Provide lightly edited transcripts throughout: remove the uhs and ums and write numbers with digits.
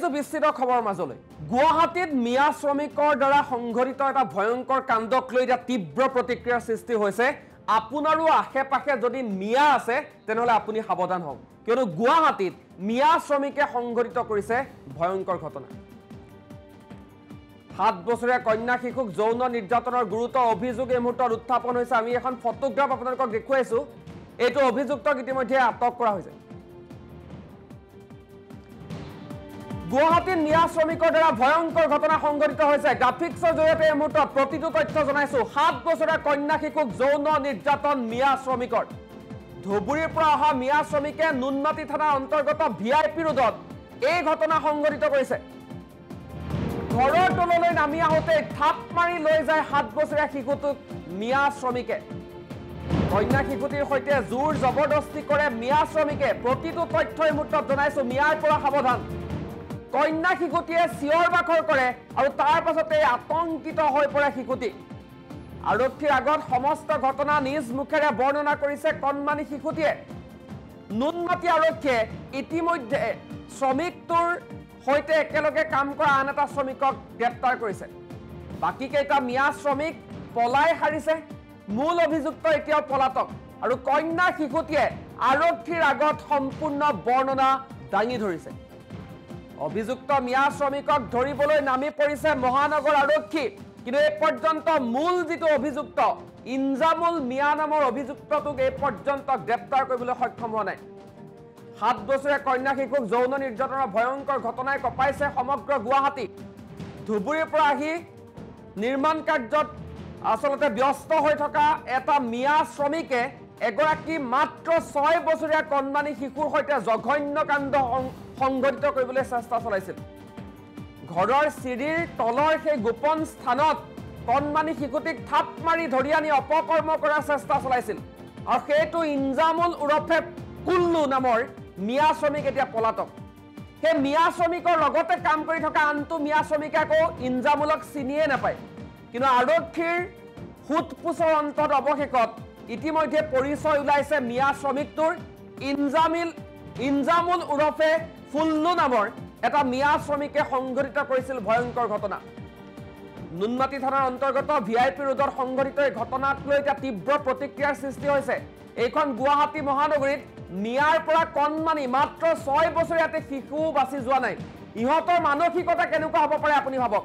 আহিছো বিস্তৃত খবৰ মাজলৈ গুৱাহাটীত মিয়া শ্ৰমিকৰ দ্বাৰা সংঘটিত এটা ভয়ংকৰ কাণ্ডক লৈ এটা তীব্ৰ প্ৰতিক্ৰিয়াৰ সৃষ্টি হৈছে আপোনাৰো আশে-পাশে যদি মিয়া আছে তেনেহলে আপুনি সাৱধান হওক কিয়নো গুৱাহাটীত মিয়া শ্ৰমিকে সংঘটিত কৰিছে ভয়ংকৰ ঘটনা 7 বছৰীয়া কন্যা শিশুক যৌন নিৰ্যাতনৰ গুৰুতৰ অভিযোগ এই মুহূৰ্তত উত্থাপন হৈছে আমি এখন ফটোগ্ৰাফ আপোনালোকক দেখুৱাইছো এইটো অভিযুক্তক ইতিমধ্যে আটক কৰা হৈছে গুৱাহাটীৰ মিয়া শ্ৰমিকৰ দ্বাৰা ভয়ংকৰ ঘটনা সংঘটিত হৈছে গ্ৰাফিক্সৰ জৰিয়তে এই মুহূৰ্তত প্ৰতিটো তথ্য জনাইছো 7 বছৰীয়া কন্যা শিশুক যৌন নিৰ্যাতন মিয়া শ্ৰমিকৰ ধুবুৰীৰ পৰা অহা মিয়া শ্ৰমিকে নুনমাটি থানাৰ অন্তৰ্গত ভিআইপি ৰোডত এই ঘটনা সংঘটিত কৰিছে ঘৰৰ তললৈ নামি আহোতে থাপ মাৰি লৈ যায় 7 বছৰীয়া শিশুটোক মিয়া শ্ৰমিকে কন্যা শিশুটিৰ সৈতে জোৰ জবৰদস্তি কৰে মিয়া শ্ৰমিকে প্ৰতিটো তথ্য এই মুহূৰ্তত জনাইছো মিয়াৰ পৰা সাৱধান কন্যা শিশুটিয়ে চিঞৰ বাখৰ কৰে আৰু তাৰ পাছতে আতংকিত হৈ পৰে শিশুটি আৰক্ষীৰ আগত সমস্ত ঘটনা নিজ মুখেৰে বৰ্ণনা কৰিছে কণমানি শিশুটিয়ে নুনমাটি আৰক্ষীয়ে ইতিমধ্যে শ্ৰমিকটোৰ সৈতে একেলগে কাম কৰা আন এটা শ্ৰমিকক গ্ৰেপ্তাৰ কৰিছে বাকি কেইটা মিয়া শ্ৰমিক পলাই হাৰিছে মূল অভিযুক্ত এতিয়াও পলাতক আৰু কন্যা শিশুটিয়ে আৰক্ষীৰ আগত সম্পূৰ্ণ বৰ্ণনা দাঙি ধৰিছে অভিযুক্ত মিয়া শ্ৰমিকক ধৰিবলৈ নামি পৰিছে মহানগৰ আৰক্ষী কিন্তু এই পৰ্যন্ত মূল যিটো অভিযুক্ত ইনজামুল মিয়া নামৰ অভিযুক্তটোক এই পৰ্যন্ত গ্ৰেপ্তাৰ কৰিবলৈ সক্ষম হোৱা নাই 7 বছৰীয়া কন্যা শিশুক যৌন নিৰ্যাতনৰ ভয়ংকৰ ঘটনাই কপাইছে সমগ্ৰ গুৱাহাটী ধুবুৰীৰ পৰা আহি নিৰ্মাণ কাৰ্যত আসলতে ব্যস্ত হৈ থকা এটা মিয়া শ্ৰমিকে এগৰাকী মাত্ৰ 6 বছৰীয়া কণমানি শিশুৰ সৈতে জঘন্য কাণ্ড সংঘটিত কৰিবলৈ চেষ্টা চলাইছিল ঘৰৰ চিৰিৰ তলৰ সেই গোপন স্থানত কণমানি শিশুটিক থাপ মাৰি ধৰি আনি অপকৰ্ম কৰাৰ চেষ্টা চলাইছিল আৰু সেইটো ইনজামুল উৰফে কুল্লু নামৰ মিয়া শ্ৰমিক এতিয়া পলাতক সেই মিয়া শ্ৰমিকৰ লগতে কাম কৰি থকা আনটো মিয়া শ্ৰমিকে আকৌ ইনজামুলক চিনিয়ে নাপায় কিন্তু আৰক্ষীৰ হুটপুছৰ অন্তত অৱশেষত ইতিমধ্যে পৰিচয় ওলাইছে মিয়া শ্ৰমিকটোৰ ইনজামুল উৰফে ফুল্লু নামৰ এটা মিয়া শ্ৰমিকে সংঘটিত কৰিছিল ভয়ংকৰ ঘটনা নুনমাটি থানাৰ অন্তৰ্গত ভিআইপি ৰোডত সংঘটিত এই ঘটনাক লৈ এটা তীব্ৰ প্ৰতিক্ৰিয়াৰ সৃষ্টি হৈছে এইখন গুৱাহাটী মহানগৰীত মিয়াৰ পৰা কণমানি মাত্ৰ 6 বছৰীয়াতে শিশু বাছি যোৱা নাই ইহঁতৰ মানসিকতা কেনেকুৱা হ'ব পাৰে আপুনি ভাবক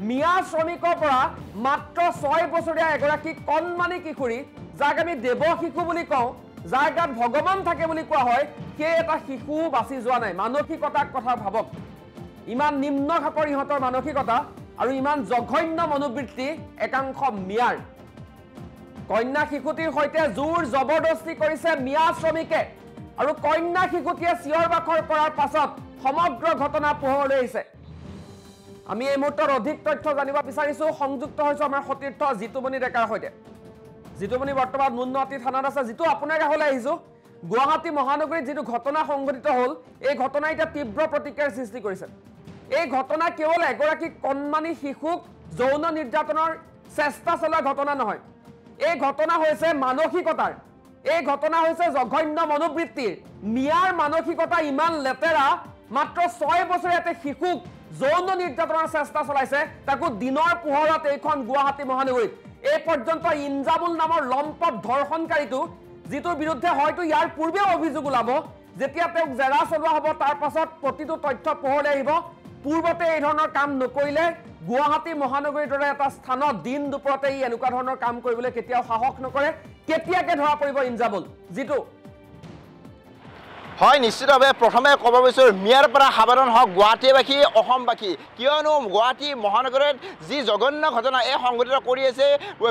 মিয়া শ্ৰমিকৰ পৰা মাত্ৰ 6 বছৰীয়া এগৰাকী কণমানি কিশোৰী যাক আমি দেৱ শিশু বুলি কওঁ যাৰ গাত ভগৱান থাকে বুলি কোৱা হয় সেই এটা শিশু বাছি যোৱা নাই মানসিকতাৰ কথা ভাবক ইমান নিম্ন খাপৰ ইহঁতৰ মানসিকতা আৰু ইমান জঘন্য মনোবৃত্তি একাংশ মিয়াৰ কন্যা শিশুটিৰ সৈতে জোৰ জবৰদস্তি কৰিছে মিয়া শ্ৰমিকে আৰু কন্যা শিশুটিয়ে চিঞৰ বাখৰ কৰাৰ পাছত সমগ্ৰ ঘটনা পোহৰলৈ আহিছে আমি এই মুহূৰ্তত অধিক তথ্য জানিব বিচাৰিছো সংযুক্ত হৈছো আমাৰ সতীৰ্থ জিতুমণি ডেকাৰ সৈতে জিতুমণি বৰ্তমান নুনমাটি থানাত আছে জিতু আপোনাৰ কাষলৈ আহিছো গুৱাহাটী মহানগৰীত যিটো ঘটনা সংঘটিত হ'ল এই ঘটনাই এটা তীব্ৰ প্ৰতিক্ৰিয়াৰ সৃষ্টি কৰিছে এই ঘটনা কেৱল এগৰাকী কণমানি শিশুক যৌন নিৰ্যাতনৰ চেষ্টা চলোৱা ঘটনা নহয় এই ঘটনা হৈছে মানসিকতাৰ এই ঘটনা হৈছে জঘন্য মনোবৃত্তিৰ মিয়াৰ মানসিকতা ইমান লেতেৰা মাত্ৰ 6 বছৰীয়াতে শিশুক যৌন নিৰ্যাতনৰ চেষ্টা চলাইছে তাকো দিনৰ পোহৰত এইখন গুৱাহাটী মহানগৰীত এই পৰ্যন্ত ইনজামুল নামৰ লম্পট ধৰ্ষণকাৰীটো যিটোৰ বিৰুদ্ধে হয়তো ইয়াৰ পূৰ্বেও অভিযোগ ওলাব যেতিয়া তেওঁক জেৰা চলোৱা হ'ব তাৰ পাছত প্ৰতিটো তথ্য পোহৰলৈ আহিব পূৰ্বতে এই ধৰণৰ কাম নকৰিলে গুৱাহাটী মহানগৰীৰ দৰে এটা স্থানত দিন দুপৰতে ই এনেকুৱা ধৰণৰ কাম কৰিবলৈ কেতিয়াও সাহস নকৰে কেতিয়াকে ধৰা পৰিব ইনজামুল যিটো হয় নিশ্চিতভাৱে প্ৰথমে ক'ব বিচাৰিছোঁ মিয়াৰ পৰা সাৱধান হওক গুৱাহাটীবাসী অসমবাসী কিয়নো গুৱাহাটী মহানগৰীত যি জঘন্য ঘটনা এই সংঘটিত কৰি আছে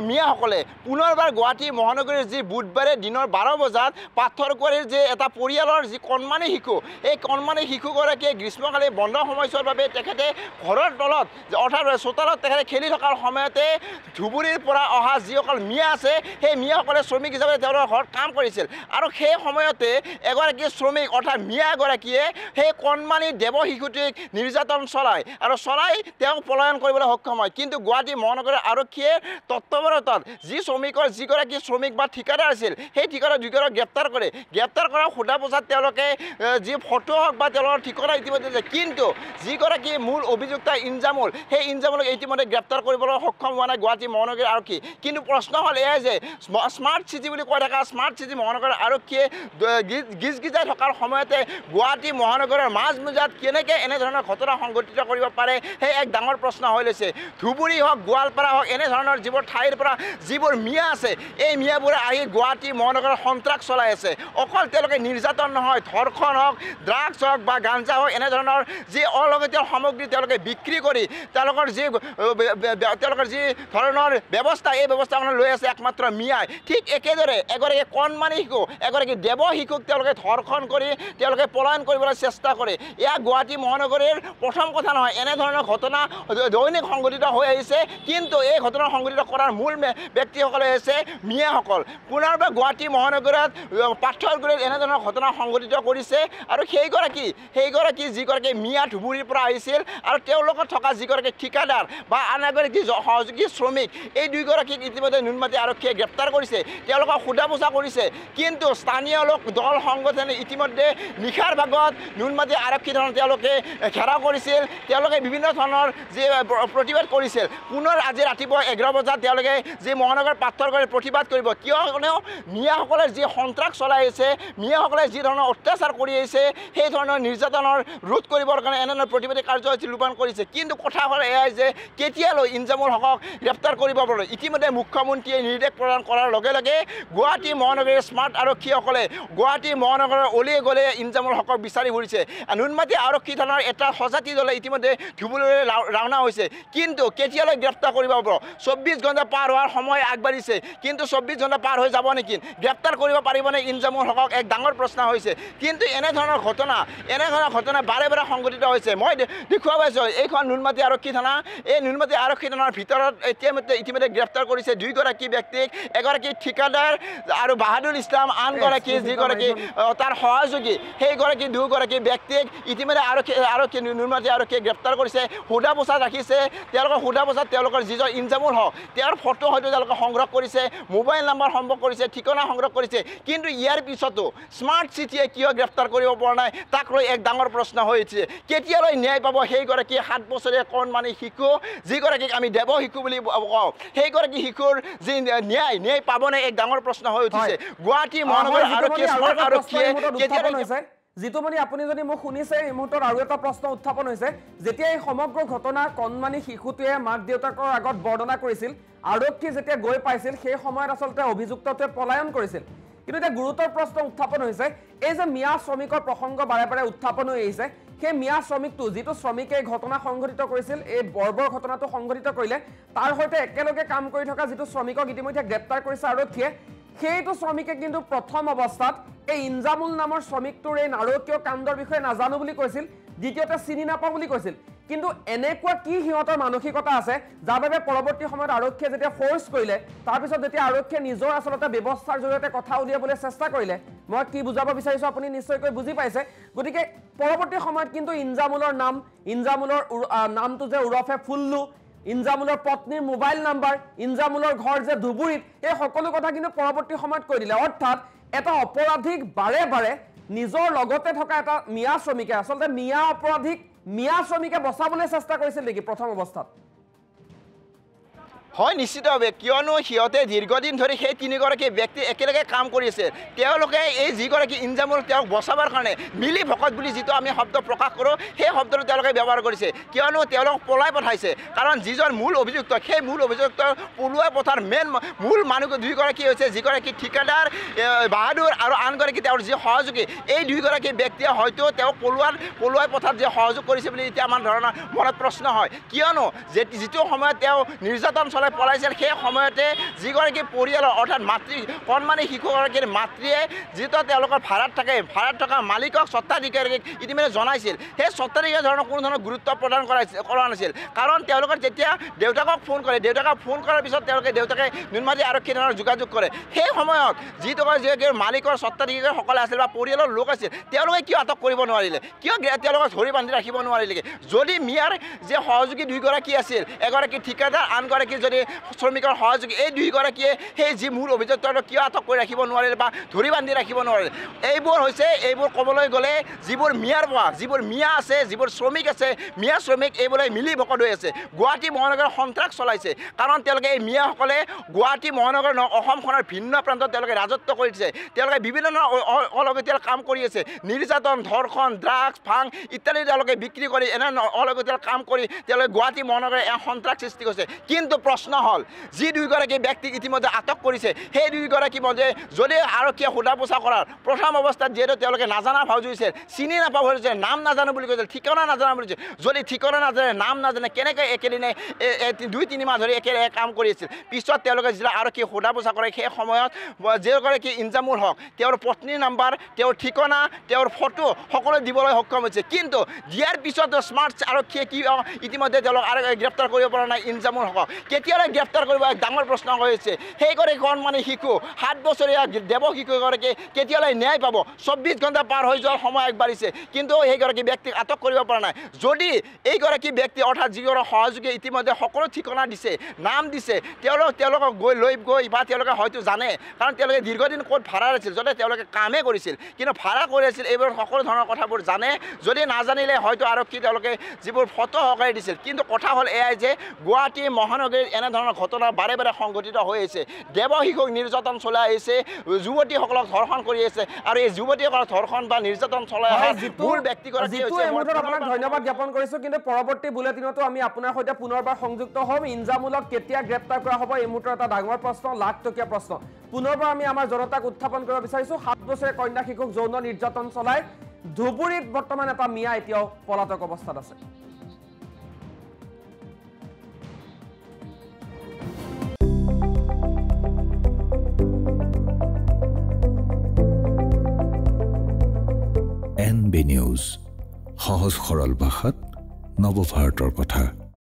মিয়াসকলে পুনৰবাৰ গুৱাহাটী মহানগৰীৰ যি বুধবাৰে দিনৰ 12 বজাত পাথৰকুৱাৰীৰ যে এটা পৰিয়ালৰ যি কণমানি শিশু এই কণমানি শিশুগৰাকীয়ে গ্ৰীষ্মকালী বন্ধ সময়ছোৱাৰ বাবে তেখেতে ঘৰৰ তলত অৰ্থাৎ চোতালত তেখেতে খেলি থকাৰ সময়তে ধুবুৰীৰ পৰা অহা যিসকল মিয়া আছে সেই মিয়াসকলে শ্ৰমিক হিচাপে তেওঁলোকৰ ঘৰত কাম কৰিছিল আৰু সেই সময়তে এগৰাকী শ্ৰমিক অৰ্থাৎ মিয়াগৰাকীয়ে সেই কণমানি দেৱ শিশুটিক নিৰ্যাতন চলায় আৰু চলাই তেওঁক পলায়ন কৰিবলৈ সক্ষম হয়। কিন্তু গুৱাহাটী মহানগৰ আৰক্ষীয়ে তত্বাৱধানত যিগৰাকী শ্ৰমিক বা ঠিকাদাৰ আছিল সেই ঠিকাদাৰ দুগৰাকীক গ্ৰেপ্তাৰ কৰে। গ্ৰেপ্তাৰ কৰাৰ সোধা পোছাত তেওঁলোকে যি ফটো হওক বা তেওঁলোকৰ ঠিকনা ইতিমধ্যে দিছে, কিন্তু যিগৰাকী মূল অভিযুক্ত ইনজামুল সেই ইনজামুলক ইতিমধ্যে গ্ৰেপ্তাৰ কৰিবলৈ সক্ষম হোৱা নাই গুৱাহাটী মহানগৰ আৰক্ষী। কিন্তু প্ৰশ্ন হ'ল এয়াই যে স্মাৰ্ট চিটি বুলি কৈ থকা স্মাৰ্ট চিটি মহানগৰ আৰক্ষীয়ে গিজগিজাই থকাৰ সময়তে গুৱাহাটী মহানগৰৰ মাজমজিয়াত কেনেকৈ এনেধৰণৰ ঘটনা সংঘটিত কৰিব পাৰে সেই এক ডাঙৰ প্ৰশ্ন হৈ লৈছে। ধুবুৰী হওক গোৱালপাৰা হওক এনেধৰণৰ যিবোৰ ঠাইৰ পৰা যিবোৰ মিয়া আছে এই মিয়াবোৰে আহি গুৱাহাটী মহানগৰৰ সন্ত্ৰাস চলাই আছে। অকল তেওঁলোকে নিৰ্যাতন নহয়, ধৰ্ষণ হওক, ড্ৰাগছ হওক বা গাঞ্জা হওক এনেধৰণৰ যি অলাগতিয়াল সামগ্ৰী তেওঁলোকে বিক্ৰী কৰি তেওঁলোকৰ যি ধৰণৰ ব্যৱস্থা এই ব্যৱস্থাখন লৈ আছে একমাত্ৰ মিয়াই। ঠিক একেদৰে এগৰাকী কণমানি শিশু এগৰাকী দেৱ শিশুক তেওঁলোকে ধৰ্ষণ কৰি তেওঁলোকে পলায়ন কৰিবলৈ চেষ্টা কৰে। এয়া গুৱাহাটী মহানগৰীৰ প্ৰথম কথা নহয়, এনেধৰণৰ ঘটনা দৈনিক সংঘটিত হৈ আহিছে। কিন্তু এই ঘটনা সংঘটিত কৰাৰ মূল ব্যক্তিসকলে হৈছে মিয়াসকল। পুনৰবাৰ গুৱাহাটী মহানগৰত পাথৰগুৰিত এনেধৰণৰ ঘটনা সংঘটিত কৰিছে আৰু সেইগৰাকী যিগৰাকী মিয়া ধুবুৰীৰ পৰা আহিছিল আৰু তেওঁলোকত থকা যিগৰাকী ঠিকাদাৰ বা আন এগৰাকী সহযোগী শ্ৰমিক এই দুয়োগৰাকীক ইতিমধ্যে নুনমাটি আৰক্ষীয়ে গ্ৰেপ্তাৰ কৰিছে, তেওঁলোকক সোধা পোছা কৰিছে। কিন্তু স্থানীয় দল সংগঠনে ইতিমধ্যে নিশাৰ ভাগত নুনমাটি আৰক্ষী থানাত তেওঁলোকে ঘেৰাও কৰিছিল, তেওঁলোকে বিভিন্ন ধৰণৰ যি প্ৰতিবাদ কৰিছিল। পুনৰ আজি ৰাতিপুৱা 11 বজাত তেওঁলোকে যি মহানগৰ পাথৰগুৰিত প্ৰতিবাদ কৰিব, কিয়নো মিয়াসকলে যি সন্ত্ৰাস চলাই আহিছে, মিয়াসকলে যি ধৰণৰ অত্যাচাৰ কৰি আহিছে সেই ধৰণৰ নিৰ্যাতনৰ ৰোধ কৰিবৰ কাৰণে এনেধৰণৰ প্ৰতিবাদী কাৰ্যসূচী ৰূপায়ণ কৰিছে। কিন্তু কথা হ'ল এয়াই যে কেতিয়ালৈ ইনজামুল হকক গ্ৰেপ্তাৰ কৰিব পাৰে। ইতিমধ্যে মুখ্যমন্ত্ৰীয়ে নিৰ্দেশ প্ৰদান কৰাৰ লগে লগে গুৱাহাটী মহানগৰীৰ স্মাৰ্ট আৰক্ষীসকলে গুৱাহাটী মহানগৰৰ অলিয়ে গলিয়ে ইনজামুল হকক বিচাৰি ফুৰিছে। নুনমাটি আৰক্ষী থানাৰ এটা সজাতি দলে ইতিমধ্যে ধুবুৰীলৈ ৰাওনা হৈছে। কিন্তু কেতিয়ালৈ গ্ৰেপ্তাৰ কৰিব পাৰিব? 24 ঘণ্টা পাৰ হোৱাৰ সময় আগবাঢ়িছে, কিন্তু 24 ঘণ্টা পাৰ হৈ যাব নেকি? গ্ৰেপ্তাৰ কৰিব পাৰিবনে ইনজামুল হকক এক ডাঙৰ প্ৰশ্ন হৈছে। কিন্তু এনেধৰণৰ ঘটনা বাৰে বাৰে সংঘটিত হৈছে। মই দেখুৱাই পাইছোঁ এইখন নুনমাটি আৰক্ষী থানা, এই নুনমাটি আৰক্ষী থানাৰ ভিতৰত ইতিমধ্যে গ্ৰেপ্তাৰ কৰিছে দুয়োগৰাকী ব্যক্তিক, এগৰাকী ঠিকাদাৰ আৰু বাহাদুৰ ইছলাম, আনগৰাকী যিগৰাকী তাৰ সহযোগী সেইগৰাকী দুয়োগৰাকী ব্যক্তিক ইতিমধ্যে নুনমাটি আৰক্ষীয়ে গ্ৰেপ্তাৰ কৰিছে, সোধা পোছাত ৰাখিছে। তেওঁলোকৰ সোধা পোছাত তেওঁলোকৰ যিজন ইনজামুল হওক তেওঁৰ ফটো হয়তো তেওঁলোকে সংগ্ৰহ কৰিছে, মোবাইল নম্বৰ সংগ্ৰহ কৰিছে, ঠিকনা সংগ্ৰহ কৰিছে। কিন্তু ইয়াৰ পিছতো স্মাৰ্ট চিটিয়ে কিয় গ্ৰেপ্তাৰ কৰিব পৰা নাই তাক লৈ এক ডাঙৰ প্ৰশ্ন হৈ উঠিছে। কেতিয়ালৈ ন্যায় পাব সেইগৰাকী 7 বছৰীয়া কণমানি শিশু যিগৰাকীক আমি দেৱ শিশু বুলি কওঁ, সেইগৰাকী শিশুৰ যি ন্যায় পাবনে এক ডাঙৰ প্ৰশ্ন হৈ উঠিছে। গুৱাহাটী মহানগৰ আৰক্ষীয়ে যিটো মানে আপুনি যদি মোক শুনিছে এই মুহূৰ্তত আৰু এটা প্ৰশ্ন উত্থাপন হৈছে, যেতিয়া এই সমগ্ৰ ঘটনা কণমানি শিশুটোৱে মাক দেউতাকৰ আগত বৰ্ণনা কৰিছিল, আৰক্ষী যেতিয়া গৈ পাইছিল সেই সময়ত আচলতে অভিযুক্তটোৱে পলায়ন কৰিছিল। কিন্তু এতিয়া গুৰুতৰ প্ৰশ্ন উত্থাপন হৈছে, এই যে মিয়া শ্ৰমিকৰ প্ৰসংগ বাৰে বাৰে উত্থাপন হৈ আহিছে, সেই মিয়া শ্ৰমিকটো যিটো শ্ৰমিকে এই ঘটনা সংঘটিত কৰিছিল, এই বৰ্বৰ ঘটনাটো সংঘটিত কৰিলে, তাৰ সৈতে একেলগে কাম কৰি থকা যিটো শ্ৰমিকক ইতিমধ্যে গ্ৰেপ্তাৰ কৰিছে আৰক্ষীয়ে, সেইটো শ্ৰমিকে কিন্তু প্ৰথম অৱস্থাত এই ইনজামুল নামৰ শ্ৰমিকটোৰ এই নাৰকীয় কাণ্ডৰ বিষয়ে নাজানো বুলি কৈছিল, দ্বিতীয়তে চিনি নাপাওঁ বুলি কৈছিল। কিন্তু এনেকুৱা কি সিহঁতৰ মানসিকতা আছে যাৰ বাবে পৰৱৰ্তী সময়ত আৰক্ষীয়ে যেতিয়া ফ'ৰ্চ কৰিলে, তাৰপিছত যেতিয়া আৰক্ষীয়ে নিজৰ আচলতে ব্যৱস্থাৰ জৰিয়তে কথা উলিয়াবলৈ চেষ্টা কৰিলে, মই কি বুজাব বিচাৰিছোঁ আপুনি নিশ্চয়কৈ বুজি পাইছে। গতিকে পৰৱৰ্তী সময়ত কিন্তু ইনজামুলৰ নামটো যে ওৰফে ফুল্লু, ইনজামুলৰ পত্নীৰ মোবাইল নাম্বাৰ, ইনজামুলৰ ঘৰ যে ধুবুৰীত, এই সকলো কথা কিন্তু পৰৱৰ্তী সময়ত কৈ দিলে। অৰ্থাৎ এটা অপৰাধীক বাৰে বাৰে নিজৰ লগতে থকা এটা মিয়া শ্ৰমিকে, আচলতে মিয়া অপৰাধীক মিয়া শ্ৰমিকে বচাবলৈ চেষ্টা কৰিছিল নেকি প্ৰথম অৱস্থাত? হয়, নিশ্চিতভাৱে, কিয়নো সিহঁতে দীৰ্ঘদিন ধৰি সেই তিনিগৰাকী ব্যক্তি একেলগে কাম কৰিছে। তেওঁলোকে এই যিগৰাকী ইনজামুল তেওঁক বচাবৰ কাৰণে মিলি ভকত বুলি যিটো আমি শব্দ প্ৰকাশ কৰোঁ সেই শব্দটো তেওঁলোকে ব্যৱহাৰ কৰিছে, কিয়নো তেওঁলোকক পলাই পঠাইছে। কাৰণ যিজন মূল অভিযুক্ত সেই মূল অভিযুক্ত পলুৱাই পঠাৰ মূল মানুহ দুয়োগৰাকী হৈছে যিগৰাকী ঠিকাদাৰ বাহাদুৰ আৰু আনগৰাকী তেওঁৰ যি সহযোগী। এই দুয়োগৰাকী ব্যক্তিয়ে হয়তো তেওঁক পলুৱাই পঠাত যে সহযোগ কৰিছে বুলি এতিয়া আমাৰ ধৰণৰ মনত প্ৰশ্ন হয়, কিয়নো যিটো সময়ত তেওঁ নিৰ্যাতন চলাই পলাইছিল সেই সময়তে যিগৰাকী পৰিয়ালৰ অৰ্থাৎ মাতৃ কণমানি শিশুগৰাকীৰ মাতৃয়ে যিটো তেওঁলোকৰ ভাড়াত থাকে ভাড়াত থকা মালিকক স্বত্বাধিকাৰীক ইতিমধ্যে জনাইছিল সেই স্বত্বাধিকাৰী ধৰণৰ কোনো ধৰণৰ গুৰুত্ব প্ৰদান কৰা নাছিল কাৰণ তেওঁলোকৰ যেতিয়া দেউতাকক ফোন কৰে দেউতাকক ফোন কৰাৰ পিছত দেউতাকে নুনমাটি আৰক্ষী থানাত যোগাযোগ কৰে সেই সময়ত যিটো মালিকৰ স্বত্বাধিকাৰীসকলে আছিল বা পৰিয়ালৰ লোক আছিল তেওঁলোকে কিয় আটক কৰিব নোৱাৰিলে কিয় তেওঁলোকক ধৰি বান্ধি ৰাখিব নোৱাৰিলে যদি মিয়াৰ যে সহযোগী দুইগৰাকী আছিল এগৰাকী ঠিকাদাৰ আনগৰাকী যদি শ্ৰমিকৰ সহযোগী এই দুইগৰাকীয়ে সেই যি মূল অভিযুক্ত কিয় আটক কৰি ৰাখিব নোৱাৰিলে বা ধৰি বান্ধি ৰাখিব নোৱাৰিলে এইবোৰ ক'বলৈ গ'লে যিবোৰ মিয়াৰ পৰা যিবোৰ মিয়া আছে যিবোৰ শ্ৰমিক আছে মিয়া শ্ৰমিক এইবোৰে মিলি ভকত হৈ আছে গুৱাহাটী মহানগৰ সন্ত্ৰাস চলাইছে কাৰণ তেওঁলোকে এই মিয়াসকলে গুৱাহাটী মহানগৰ অসমখনৰ ভিন্ন প্ৰান্তত তেওঁলোকে ৰাজত্ব কৰিছে তেওঁলোকে বিভিন্ন ধৰণৰ অলাগতিয়াল কাম কৰি আছে নিৰ্যাতন ধৰ্ষণ ড্ৰাগছ ভাং ইত্যাদি তেওঁলোকে বিক্ৰী কৰি এনে অলাগতিয়াল কাম কৰি তেওঁলোকে গুৱাহাটী মহানগৰে সন্ত্ৰাস সৃষ্টি কৰিছে কিন্তু প্ৰশ্ন হ'ল যি দুইগৰাকী ব্যক্তিক ইতিমধ্যে আটক কৰিছে সেই দুইগৰাকী মাজে যদি আৰক্ষীয়ে সোধা পোছা কৰাৰ প্ৰথম অৱস্থাত যিহেতু তেওঁলোকে নাজানা ভাও জুৰিছে চিনি নাপাব হৈছে নাম নাজানো বুলি কৈছিল ঠিকনা নাজানা বুলি যদি ঠিকনা নাজানে নাম নাজানে কেনেকৈ একেদিনে 2-3 মাহ ধৰি একেলগে কাম কৰি আছিল পিছত তেওঁলোকে যেতিয়া আৰক্ষীয়ে সোধা পোছা কৰে সেই সময়ত যিগৰাকী ইনজামুল হক তেওঁৰ পত্নীৰ নাম্বাৰ তেওঁৰ ঠিকনা তেওঁৰ ফটো সকলো দিবলৈ সক্ষম হৈছে কিন্তু দিয়াৰ পিছত স্মাৰ্ট আৰক্ষীয়ে কি ইতিমধ্যে তেওঁলোক গ্ৰেপ্তাৰ কৰিব পৰা নাই ইনজামুল হকক কেতিয়ালৈ গ্ৰেপ্তাৰ কৰিব এক ডাঙৰ প্ৰশ্ন হৈছে সেইগৰাকী কণমানি শিশু 7 বছৰীয়া দেৱ শিশুগৰাকী কেতিয়ালৈ ন্যায় পাব 24 ঘণ্টা পাৰ হৈ যোৱাৰ সময় আগবাঢ়িছে কিন্তু সেইগৰাকী ব্যক্তিক আটক কৰিব পৰা নাই যদি এইগৰাকী ব্যক্তি অৰ্থাৎ যিগৰাকী সহযোগী ইতিমধ্যে সকলো ঠিকনা দিছে নাম দিছে তেওঁলোকক গৈ বা তেওঁলোকে হয়তো জানে কাৰণ তেওঁলোকে দীৰ্ঘদিন ক'ত ভাড়া আছিল য'তে তেওঁলোকে কামেই কৰিছিল কিন্তু ভাড়া কৰি আছিল এইবোৰ সকলো ধৰণৰ কথাবোৰ জানে যদি নাজানিলে হয়তো আৰক্ষী তেওঁলোকে যিবোৰ ফটো সহকাৰে দিছিল কিন্তু কথা হ'ল এয়াই যে গুৱাহাটী মহানগৰীত এনেধৰণৰ ঘটনা বাৰে বাৰে সংঘটিত হৈ আছে দেৱ শিশুক নিৰ্যাতন চলাই আহিছে যুৱতীসকলক ধৰ্ষণ কৰি আছে আৰু এই যুৱতীসকলক ধৰ্ষণ বা নিৰ্যাতন চলাই অহা মূল ব্যক্তিগৰাকী আপোনাক ধন্যবাদ জ্ঞাপন কৰিছোঁ কিন্তু পৰৱৰ্তী বুলেটিনতো আমি আপোনাৰ সৈতে পুনৰবাৰ সংযুক্ত হ'ম ইনজামুলক কেতিয়া গ্ৰেপ্তাৰ কৰা হ'ব এই মুহূৰ্তত এটা ডাঙৰ প্ৰশ্ন লাখ টকীয়া প্ৰশ্ন পুনৰবাৰ আমি আমাৰ জনতাক উত্থাপন কৰিব বিচাৰিছোঁ 7 বছৰীয়া কন্যা শিশুক যৌন নিৰ্যাতন চলাই ধুবুৰীত বৰ্তমান এটা মিয়া এতিয়াও পলাতক অৱস্থাত আছে NB News সহজ সৰল ভাষাত নৱভাৰতৰ কথা